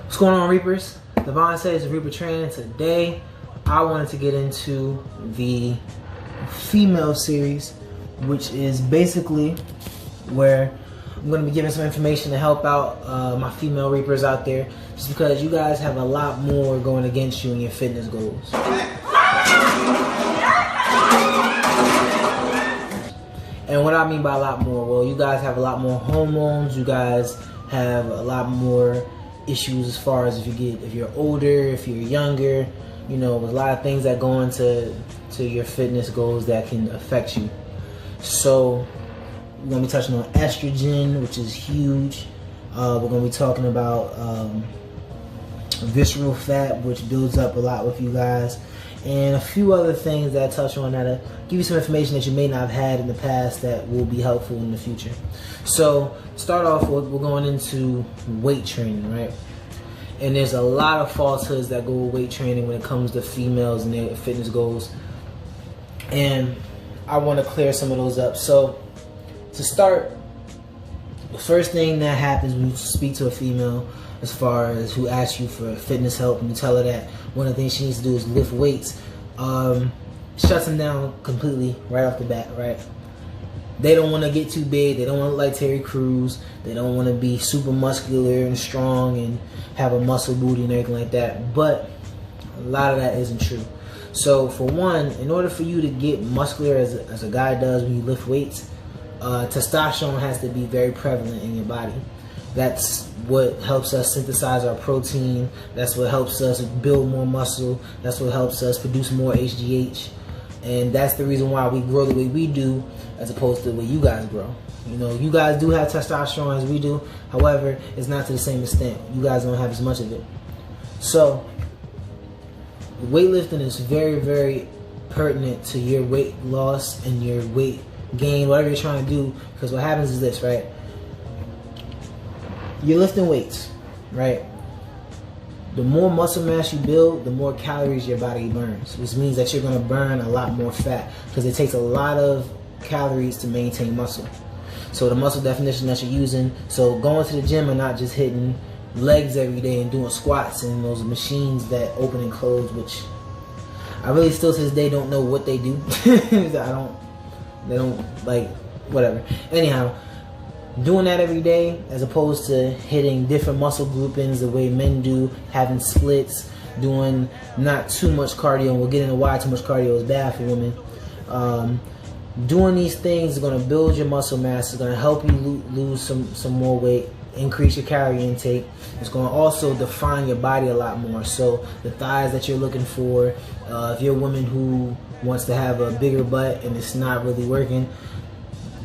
What's going on, Reapers? Devon says Reaper Training. Today, I wanted to get into the female series, which is basically where I'm going to be giving some information to help out my female Reapers out there, just because you guys have a lot more going against you in your fitness goals. And what I mean by a lot more, well, you guys have a lot more hormones, you guys have a lot more issues as far as if you're older, if you're younger, you know, there's a lot of things that go into your fitness goals that can affect you. So we're gonna be touching on estrogen, which is huge. We're gonna be talking about visceral fat, which builds up a lot with you guys, and a few other things that I touch on that'll give you some information that you may not have had in the past that will be helpful in the future. So start off with, we're going into weight training, right? And there's a lot of falsehoods that go with weight training when it comes to females and their fitness goals, and I want to clear some of those up. So to start, the first thing that happens when you speak to a female, as far as who asks you for fitness help, and you tell her that one of the things she needs to do is lift weights, shuts them down completely right off the bat, right? They don't want to get too big. They don't want to look like Terry Crews. They don't want to be super muscular and strong and have a muscle booty and everything like that. But a lot of that isn't true. So for one, in order for you to get muscular as a guy does when you lift weights, testosterone has to be very prevalent in your body. That's what helps us synthesize our protein. That's what helps us build more muscle. That's what helps us produce more HGH. And that's the reason why we grow the way we do, as opposed to the way you guys grow. You know, you guys do have testosterone as we do. However, it's not to the same extent. You guys don't have as much of it. So weightlifting is very, very pertinent to your weight loss and your weight gain, whatever you're trying to do. Because what happens is this, right? You're lifting weights, right? The more muscle mass you build, the more calories your body burns, which means that you're going to burn a lot more fat, because it takes a lot of calories to maintain muscle. So the muscle definition that you're using, so going to the gym and not just hitting legs every day and doing squats and those machines that open and close, which I really still to this day don't know what they do. They don't like, whatever. Anyhow, doing that every day as opposed to hitting different muscle groupings the way men do, having splits, doing not too much cardio, and we'll get into why too much cardio is bad for women. Doing these things is going to build your muscle mass. It's going to help you lose some more weight, increase your calorie intake. It's going to also define your body a lot more. So the thighs that you're looking for, if you're a woman who wants to have a bigger butt and it's not really working,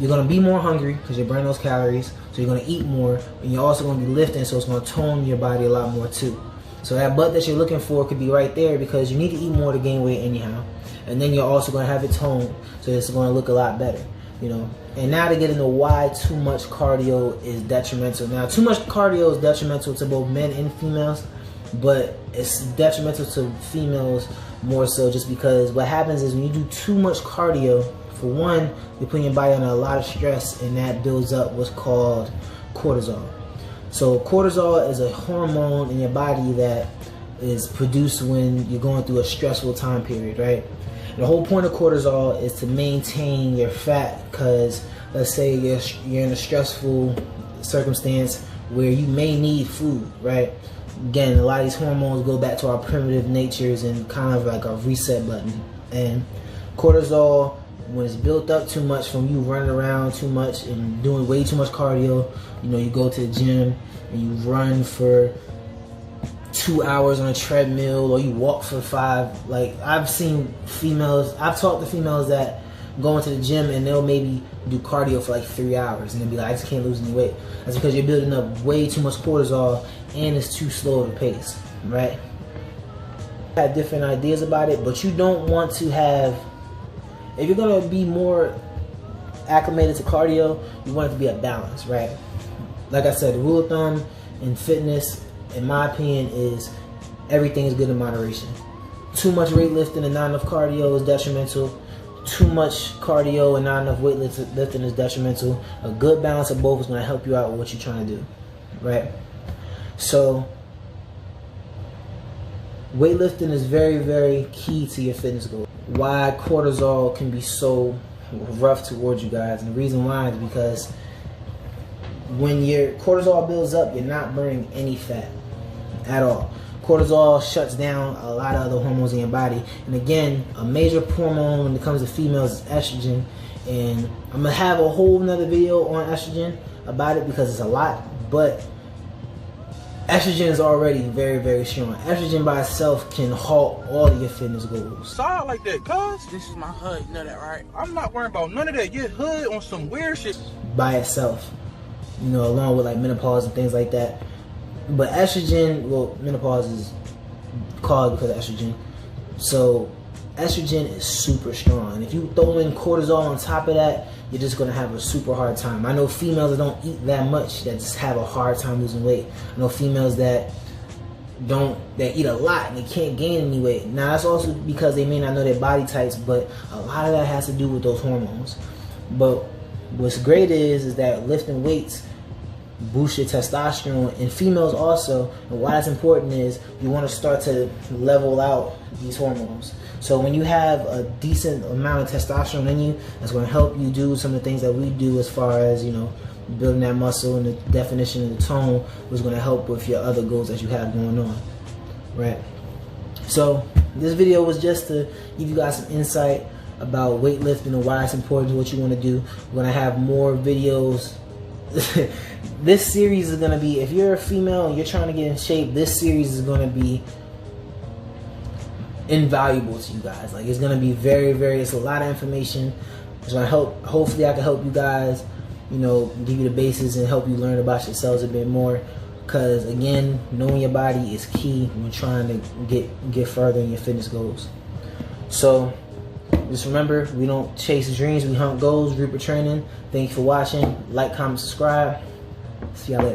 you're going to be more hungry because you're burning those calories, so you're going to eat more, and you're also going to be lifting, so it's going to tone your body a lot more too. So that butt that you're looking for could be right there, because you need to eat more to gain weight anyhow. And then you're also going to have it toned, so it's going to look a lot better, you know. And now to get into why too much cardio is detrimental. Now, too much cardio is detrimental to both men and females, but it's detrimental to females more so just because what happens is when you do too much cardio, for one, you're putting your body under a lot of stress, and that builds up what's called cortisol. So cortisol is a hormone in your body that is produced when you're going through a stressful time period, right? The whole point of cortisol is to maintain your fat, because let's say you're in a stressful circumstance where you may need food, right? Again, a lot of these hormones go back to our primitive natures and kind of like a reset button. And cortisol, when it's built up too much from you running around too much and doing way too much cardio, you know, you go to the gym and you run for 2 hours on a treadmill, or you walk for 5. Like, I've seen females, I've talked to females that go into the gym and they'll maybe do cardio for like 3 hours and they'll be like, I just can't lose any weight. That's because you're building up way too much cortisol and it's too slow of a pace, right? I have different ideas about it, but you don't want to have, if you're going to be more acclimated to cardio, you want it to be a balance, right? Like I said, the rule of thumb in fitness, in my opinion, is everything is good in moderation. Too much weightlifting and not enough cardio is detrimental. Too much cardio and not enough weightlifting is detrimental. A good balance of both is going to help you out with what you're trying to do, right? So weightlifting is very, very key to your fitness goal. Why cortisol can be so rough towards you guys, and the reason why is because when your cortisol builds up, you're not burning any fat at all. Cortisol shuts down a lot of other hormones in your body, and again, a major hormone when it comes to females is estrogen. And I'm gonna have a whole nother video on estrogen about it because it's a lot, but estrogen is already very, very strong. Estrogen by itself can halt all of your fitness goals. Side like that, cuz this is my hood, you know that, right? I'm not worrying about none of that. Your hood on some weird shit by itself, you know, along with like menopause and things like that. But estrogen, well, menopause is caused because of estrogen. So estrogen is super strong, and if you throw in cortisol on top of that, you're just gonna have a super hard time. I know females that don't eat that much that just have a hard time losing weight. I know females that eat a lot and they can't gain any weight. Now that's also because they may not know their body types, but a lot of that has to do with those hormones. But what's great is that lifting weights boost your testosterone in females also, and why that's important is you want to start to level out these hormones. So when you have a decent amount of testosterone in you, that's going to help you do some of the things that we do as far as, you know, building that muscle and the definition and the tone, was going to help with your other goals that you have going on, right? So this video was just to give you guys some insight about weightlifting and why it's important to what you want to do. We're going to have more videos. This series is going to be, if you're a female and you're trying to get in shape, this series is going to be invaluable to you guys. Like, it's going to be very, very, it's a lot of information. It's going to help, hopefully I can help you guys, you know, give you the basis and help you learn about yourselves a bit more. Because again, knowing your body is key when trying to get further in your fitness goals. So just remember, we don't chase dreams, we hunt goals. Rupert Training. Thank you for watching. Like, comment, subscribe. See y'all later.